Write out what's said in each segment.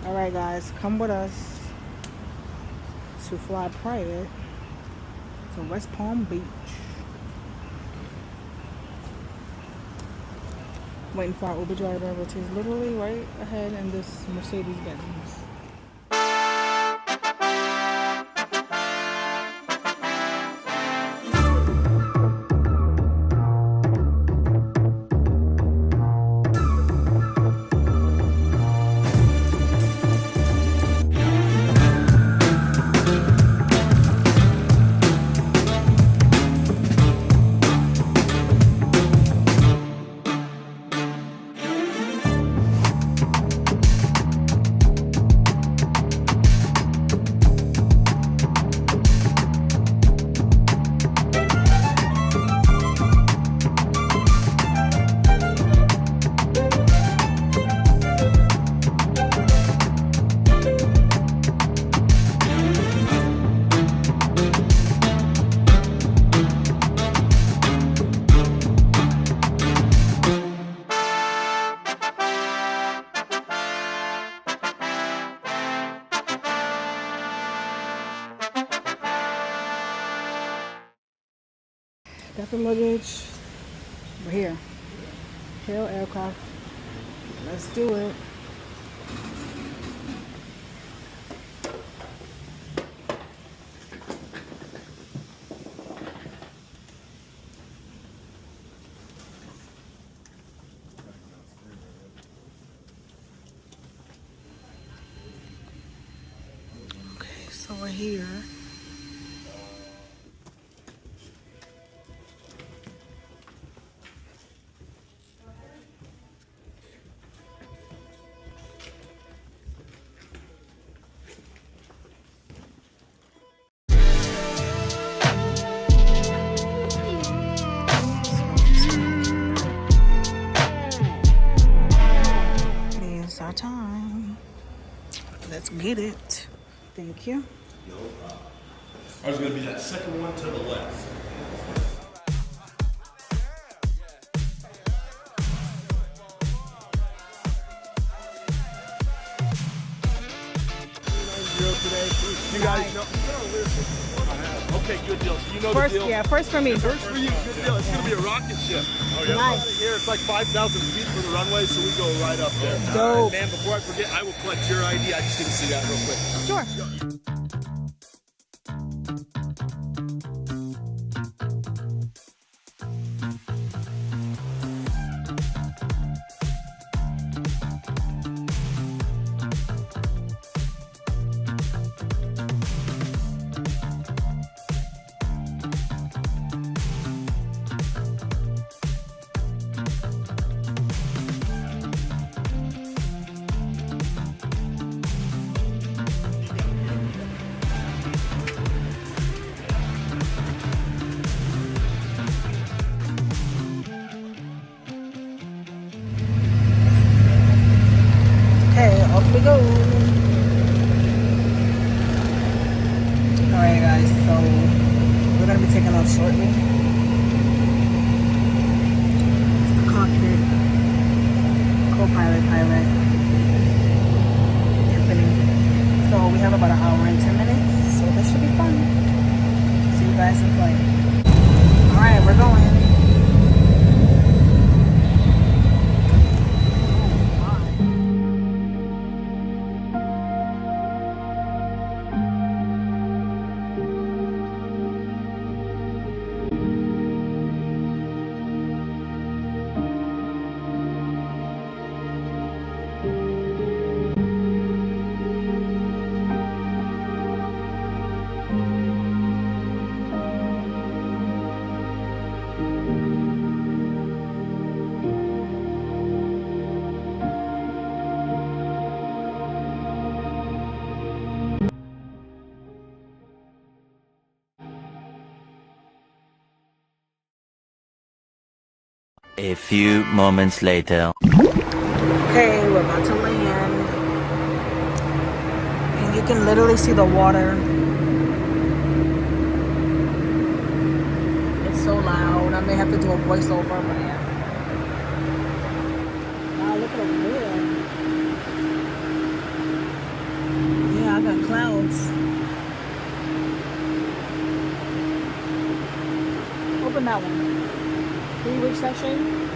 Alright guys, come with us to fly private to West Palm Beach. Waiting for our Uber driver, which is literally right ahead in this Mercedes Benz. Got the luggage. We're here. Hail aircraft. Let's do it. Okay, so we're here. Our time. Let's get it. Thank you. No problem. I was going to be that second one to the left. Today. You guys know. Okay, good deal. So you know First, the deal. yeah, first for me. First for you, good deal. It's going to be a rocket ship. Oh, yeah. Nice. Here, it's like 5,000 feet from the runway, so we go right up there. Dope. Man, before I forget, I will collect your ID. I just need to see that real quick. Sure. Okay, off we go. Alright guys, so we're gonna be taking off shortly. It's the cockpit, co-pilot, pilot, Anthony. So we have about an hour and 10 minutes, so this should be fun. See you guys in flight. Alright, we're going. A few moments later. Okay, we're about to land. And you can literally see the water. It's so loud. I may have to do a voiceover, but yeah. Wow, look at the wheel. on that one. 3-week session.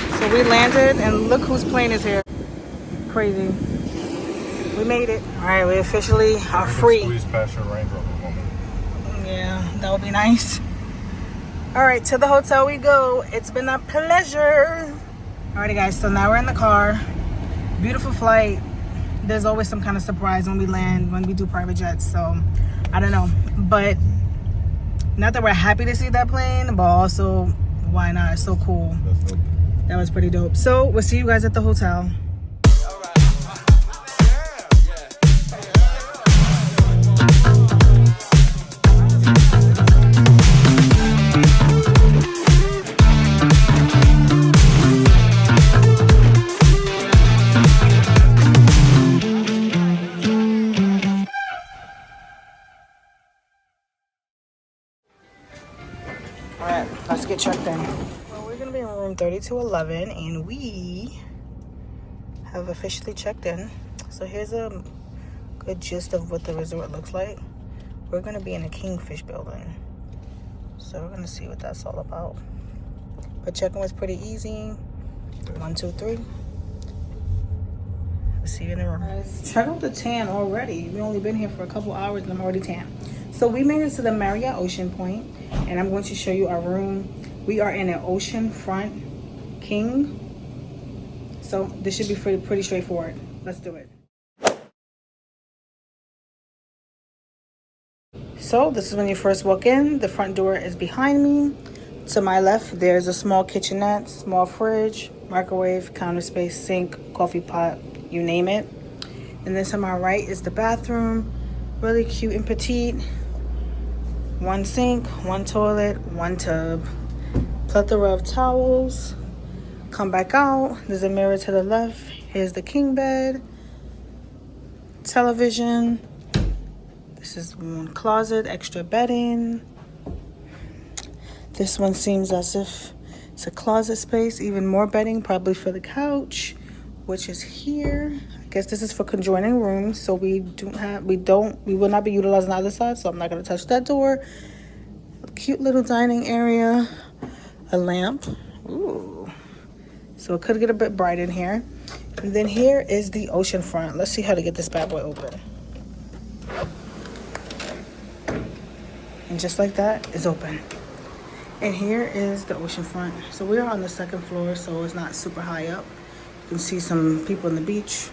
So we landed and look whose plane is here. Crazy. We made it. All right, we officially are free. Squeeze past your raindrop a moment. Yeah, that would be nice. All right, to the hotel we go. It's been a pleasure. Alrighty guys, so now we're in the car. Beautiful flight. There's always some kind of surprise when we land, when we do private jets. So I don't know, but not that we're happy to see that plane, but also why not? It's so cool. That's dope. That was pretty dope. So we'll see you guys at the hotel. Alright, let's get checked in. Well, we're gonna be in room 3211 and we have officially checked in. So here's a good gist of what the resort looks like. We're gonna be in a Kingfish building. So we're gonna see what that's all about. But check-in was pretty easy. 1, 2, 3. We'll see you in the room. Guys, check out the tan already. We've only been here for a couple hours and I'm already tan. So we made it to the Marriott Ocean Pointe and I'm going to show you our room. We are in an oceanfront king. So this should be pretty straightforward. Let's do it. So this is when you first walk in. The front door is behind me. To my left, there's a small kitchenette, small fridge, microwave, counter space, sink, coffee pot, you name it. And then to my right is the bathroom. Really cute and petite. 1 sink, 1 toilet, 1 tub. Plethora of towels. Come back out. There's a mirror to the left. Here's the king bed. Television. This is one closet, extra bedding. This one seems as if it's a closet space, even more bedding, probably for the couch, which is here. I guess this is for conjoining rooms, so we will not be utilizing the other side, so I'm not gonna touch that door. A cute little dining area, a lamp. Ooh. So it could get a bit bright in here. And then here is the ocean front. Let's see how to get this bad boy open. And just like that, it's open. And here is the ocean front. So we're on the 2nd floor, so it's not super high up. You can see some people on the beach.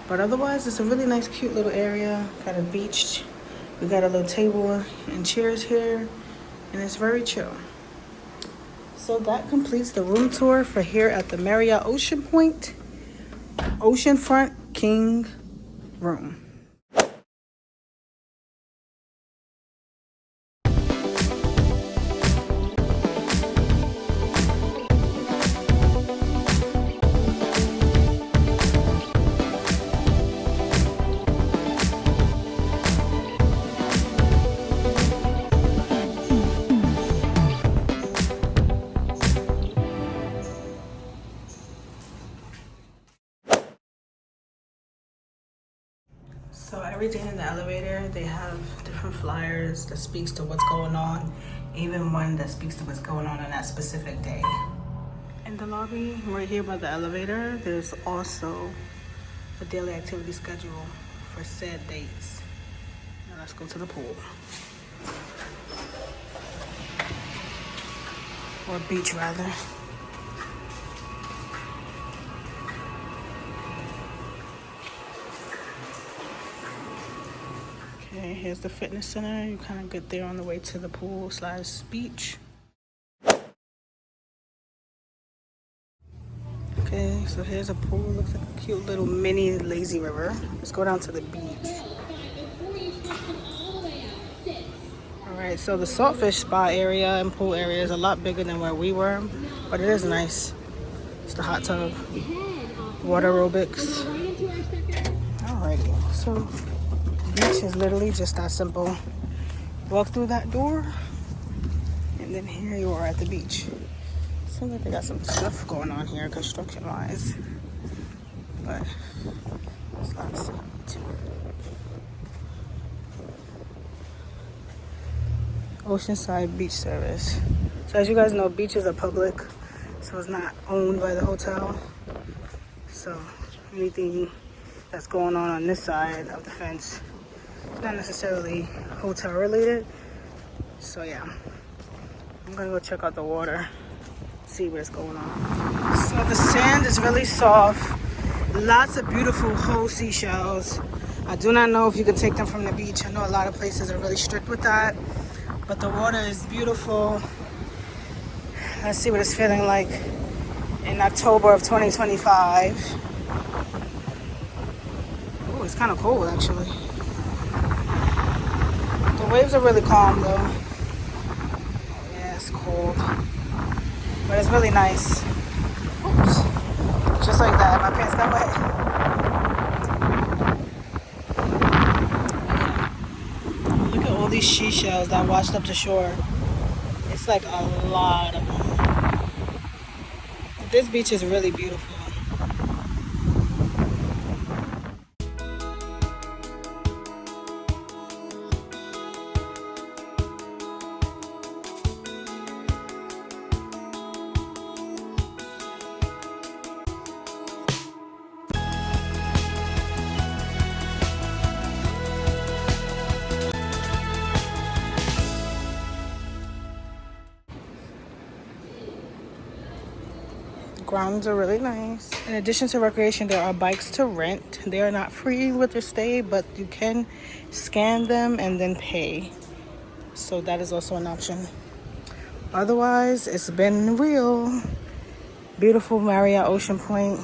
But otherwise, it's a really nice, cute little area. Got a beach. We got a little table and chairs here. And it's very chill. So that completes the room tour for here at the Marriott Ocean Pointe. Oceanfront king room. So every day in the elevator, they have different flyers that speaks to what's going on, even one that speaks to what's going on that specific day. In the lobby, right here by the elevator, there's also a daily activity schedule for said dates. Now let's go to the pool. Or beach, rather. Okay, here's the fitness center. You kind of get there on the way to the pool / beach. Okay, so here's a pool. Looks like a cute little mini lazy river. Let's go down to the beach. Alright, so the saltfish spa area and pool area is a lot bigger than where we were, but it is nice. It's the hot tub, water aerobics. Alrighty, so beach is literally just that simple. Walk through that door, and then here you are at the beach. Seems like they got some stuff going on here, construction-wise. But it's not the same too. Oceanside Beach Service. So as you guys know, beaches are public, so it's not owned by the hotel. So anything that's going on this side of the fence, it's not necessarily hotel related. So yeah, I'm gonna go check out the water, see what's going on. So the sand is really soft, lots of beautiful whole seashells. I do not know if you can take them from the beach. I know a lot of places are really strict with that, but the water is beautiful. Let's see what it's feeling like in October of 2025. Oh, it's kind of cold actually. The waves are really calm though. Yeah, it's cold, but it's really nice. Oops. Just like that, my pants got wet. Look at all these seashells that washed up to shore. It's like a lot of them. This beach is really beautiful. Grounds are really nice. In addition to recreation, there are bikes to rent. They are not free with your stay, but you can scan them and then pay. So that is also an option. Otherwise, it's been real. Beautiful Marriott Ocean Pointe.